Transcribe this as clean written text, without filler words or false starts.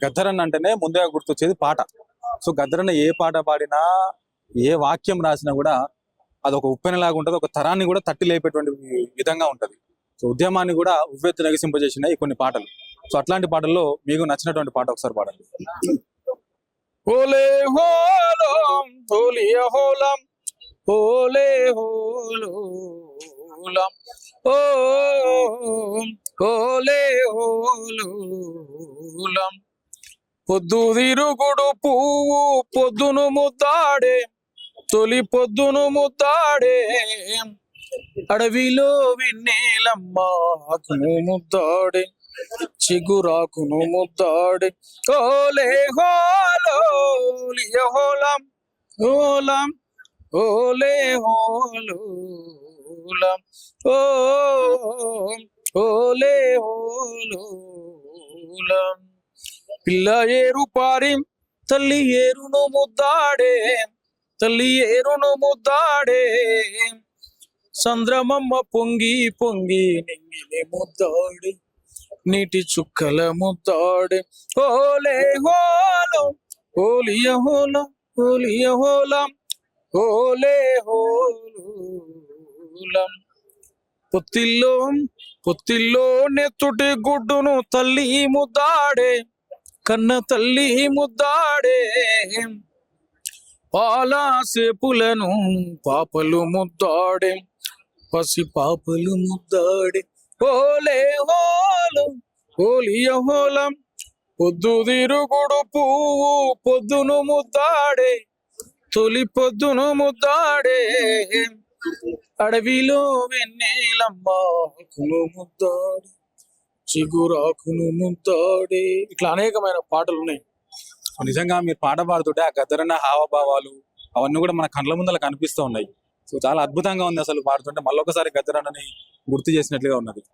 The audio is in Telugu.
గద్దరన్న అంటేనే ముందుగా గుర్తొచ్చేది పాట. సో గద్దరన్న ఏ పాట పాడినా, ఏ వాక్యం రాసినా కూడా అదొక ఉప్పెనలాగా ఉంటది. ఒక తరాన్ని కూడా తట్టి లేపేటువంటి విధంగా ఉంటది. సో ఉద్యమాన్ని కూడా ఉవ్వెత్తు నగిసింపజేసినాయి కొన్ని పాటలు. సో అట్లాంటి పాటల్లో మీకు నచ్చినటువంటి పాట ఒకసారి పాడండి. ఓలే హోలం హోలియ హోలం ఓలే హోలం ఓ ఓలే హోలం పొద్దు తిరుగుడు పువ్వు పొద్దును ముద్దాడే తొలి పొద్దును ముద్దాడే అడవిలో విన్నేలమ్మ ఆకును ముద్దాడే చిగురాకును ముద్దాడే ఓలే హోలియ హోలం హోలం ఓలే హోలం ఓ ఓలే హోలం పిల్ల ఏరు పారి తల్లి ఏరును ముద్దాడే తల్లి ఏరును ముద్దాడే చంద్రమమ్మ పొంగి పొంగి నింగిని ముద్దాడే నీటి చుక్కల ముద్దాడే ఓలే హోలం హోలియ హోలం హోలియ హోలం ఓలే హోలం పొత్తిల్లో పొత్తిల్లో నెత్తుటి గుడ్డును తల్లి ముద్దాడే కన్న తల్లి ముద్దాడే పాలాసేపులను పాపలు ముద్దాడే పసి పాపలు ముద్దాడే ఓలే హోలం హోలియ హోలం పొద్దు తిరుగుడు పువ్వు పొద్దును ముద్దాడే తొలి పొద్దును ముద్దాడే అడవిలో వెన్నెలమ్మ ఆకును ముద్దాడే చిగురాకును ముద్దాడే. ఇట్లా అనేకమైన పాటలు ఉన్నాయి. నిజంగా మీరు పాట పాడుతుంటే ఆ గద్దరన్న హావభావాలు అవన్నీ కూడా మన కళ్ళ ముందర కనిపిస్తూ ఉన్నాయి. సో చాలా అద్భుతంగా ఉంది అసలు పాడుతుంటే. మళ్ళొకసారి గద్దరన్నని గుర్తు చేసినట్లుగా ఉన్నది.